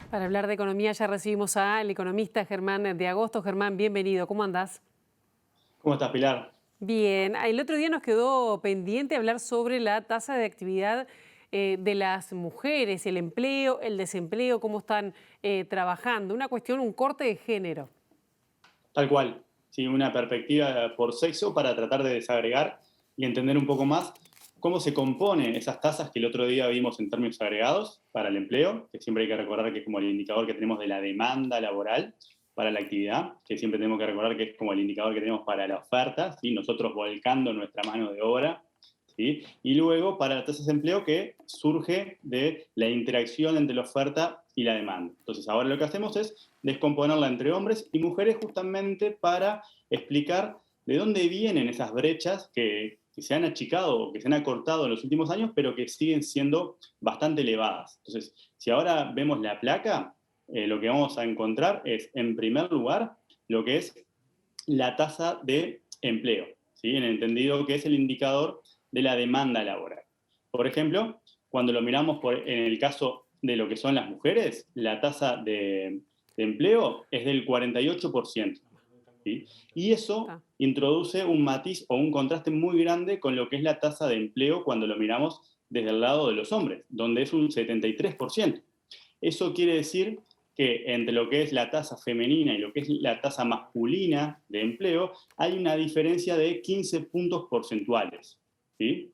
Para hablar de economía ya recibimos al economista Germán de Agosto. Germán, bienvenido. ¿Cómo andás? ¿Cómo estás, Pilar? Bien. El otro día nos quedó pendiente hablar sobre la tasa de actividad de las mujeres, el empleo, el desempleo, cómo están trabajando. Una cuestión, un corte de género. Tal cual. Sí, una perspectiva por sexo para tratar de desagregar y entender un poco más cómo se componen esas tasas que el otro día vimos en términos agregados para el empleo, que siempre hay que recordar que es como el indicador que tenemos de la demanda laboral para la actividad, que siempre tenemos que recordar que es como el indicador que tenemos para la oferta, ¿sí? Nosotros volcando nuestra mano de obra, ¿sí? Y luego para la tasa de empleo que surge de la interacción entre la oferta y la demanda. Entonces ahora lo que hacemos es descomponerla entre hombres y mujeres justamente para explicar de dónde vienen esas brechas que se han achicado o que se han acortado en los últimos años, pero que siguen siendo bastante elevadas. Entonces, si ahora vemos la placa, lo que vamos a encontrar es, en primer lugar, lo que es la tasa de empleo, ¿sí? En el entendido que es el indicador de la demanda laboral. Por ejemplo, cuando lo miramos en el caso de lo que son las mujeres, la tasa de empleo es del 48%. ¿Sí? Y eso Ah, introduce un matiz o un contraste muy grande con lo que es la tasa de empleo cuando lo miramos desde el lado de los hombres, donde es un 73%. Eso quiere decir que entre lo que es la tasa femenina y lo que es la tasa masculina de empleo hay una diferencia de 15 puntos porcentuales. ¿Sí?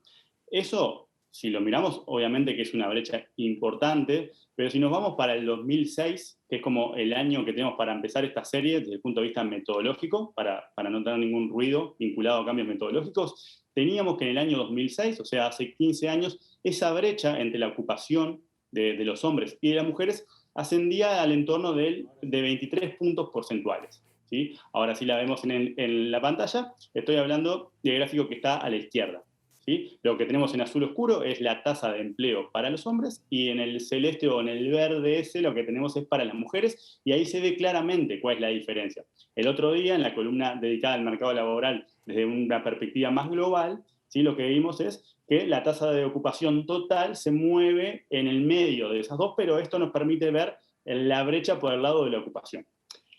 Eso, si lo miramos, obviamente que es una brecha importante, pero si nos vamos para el 2006, que es como el año que tenemos para empezar esta serie desde el punto de vista metodológico, para no tener ningún ruido vinculado a cambios metodológicos, teníamos que en el año 2006, o sea, hace 15 años, esa brecha entre la ocupación de los hombres y de las mujeres ascendía al entorno de 23 puntos porcentuales. ¿Sí? Ahora si la vemos en la pantalla, estoy hablando del gráfico que está a la izquierda. ¿Sí? Lo que tenemos en azul oscuro es la tasa de empleo para los hombres y en el celeste o en el verde ese lo que tenemos es para las mujeres y ahí se ve claramente cuál es la diferencia. El otro día en la columna dedicada al mercado laboral desde una perspectiva más global, ¿sí? Lo que vimos es que la tasa de ocupación total se mueve en el medio de esas dos, pero esto nos permite ver la brecha por el lado de la ocupación.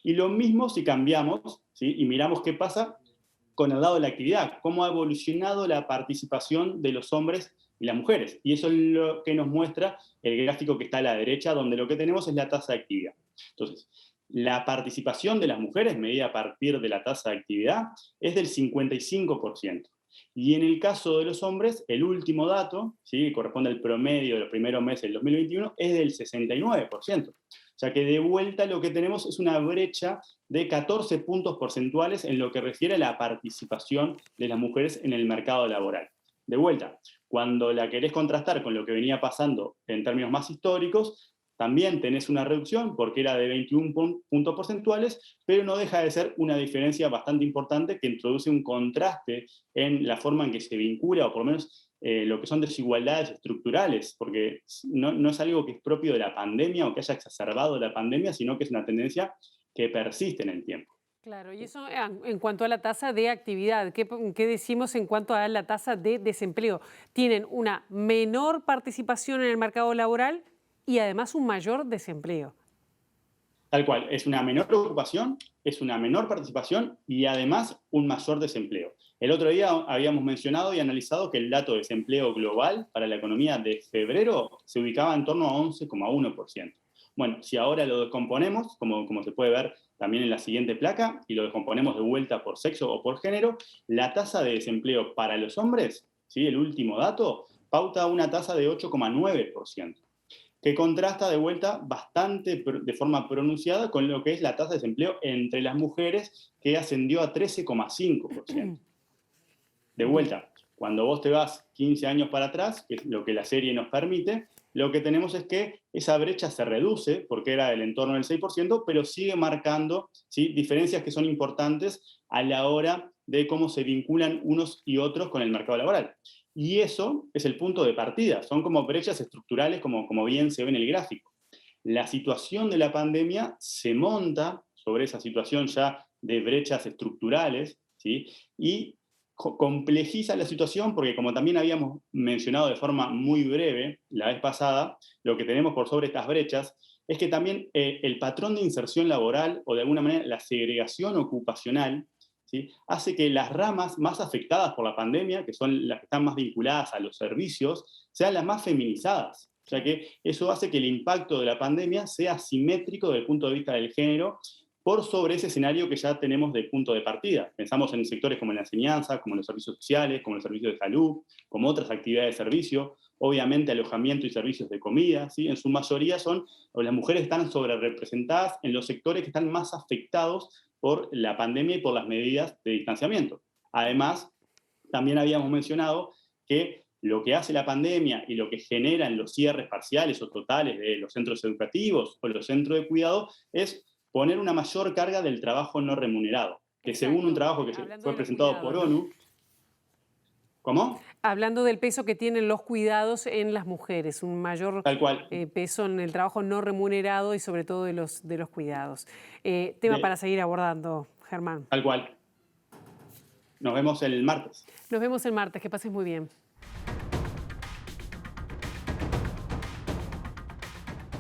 Y lo mismo si cambiamos, ¿sí? Y miramos qué pasa con el lado de la actividad, cómo ha evolucionado la participación de los hombres y las mujeres. Y eso es lo que nos muestra el gráfico que está a la derecha, donde lo que tenemos es la tasa de actividad. Entonces, la participación de las mujeres, medida a partir de la tasa de actividad, es del 55%. Y en el caso de los hombres, el último dato, ¿sí? Que corresponde al promedio de los primeros meses del 2021, es del 69%. O sea que de vuelta lo que tenemos es una brecha de 14 puntos porcentuales en lo que refiere a la participación de las mujeres en el mercado laboral. De vuelta, cuando la querés contrastar con lo que venía pasando en términos más históricos, también tenés una reducción porque era de 21 puntos porcentuales, pero no deja de ser una diferencia bastante importante que introduce un contraste en la forma en que se vincula, o por lo menos lo que son desigualdades estructurales, porque no es algo que es propio de la pandemia o que haya exacerbado la pandemia, sino que es una tendencia que persiste en el tiempo. claro, y eso en cuanto a la tasa de actividad, ¿qué decimos en cuanto a la tasa de desempleo? Tienen una menor participación en el mercado laboral y además un mayor desempleo. Tal cual, es una menor ocupación, es una menor participación y además un mayor desempleo. El otro día habíamos mencionado y analizado que el dato de desempleo global para la economía de febrero se ubicaba en torno a 11,1%. Bueno, si ahora lo descomponemos, como se puede ver también en la siguiente placa, y lo descomponemos de vuelta por sexo o por género, la tasa de desempleo para los hombres, ¿sí? El último dato, pauta una tasa de 8,9%, que contrasta de vuelta bastante de forma pronunciada con lo que es la tasa de desempleo entre las mujeres, que ascendió a 13,5%. De Bien. vuelta, cuando vos te vas 15 años para atrás, que es lo que la serie nos permite, lo que tenemos es que esa brecha se reduce, porque era del entorno del 6%, pero sigue marcando, ¿sí? Diferencias que son importantes a la hora de cómo se vinculan unos y otros con el mercado laboral. Y eso es el punto de partida, son como brechas estructurales, como bien se ve en el gráfico. La situación de la pandemia se monta sobre esa situación ya de brechas estructurales, ¿sí? Y complejiza la situación porque, como también habíamos mencionado de forma muy breve la vez pasada, lo que tenemos por sobre estas brechas es que también el patrón de inserción laboral o de alguna manera la segregación ocupacional, ¿sí?, hace que las ramas más afectadas por la pandemia, que son las que están más vinculadas a los servicios, sean las más feminizadas. O sea que eso hace que el impacto de la pandemia sea simétrico desde el punto de vista del género por sobre ese escenario que ya tenemos de punto de partida. Pensamos en sectores como la enseñanza, como los servicios sociales, como los servicios de salud, como otras actividades de servicio, obviamente alojamiento y servicios de comida, ¿sí? En su mayoría las mujeres están sobre representadas en los sectores que están más afectados por la pandemia y por las medidas de distanciamiento. Además, también habíamos mencionado que lo que hace la pandemia y lo que generan los cierres parciales o totales de los centros educativos o los centros de cuidado es poner una mayor carga del trabajo no remunerado, que según un Exacto. trabajo que Hablando de fue los presentado por cuidados, ¿no? ONU. ¿Cómo? Hablando del peso que tienen los cuidados en las mujeres, un mayor Tal cual. peso en el trabajo no remunerado y sobre todo de los cuidados. Tema para De, seguir abordando, Germán. tal cual. Nos vemos el martes. Nos vemos el martes, que pases muy bien.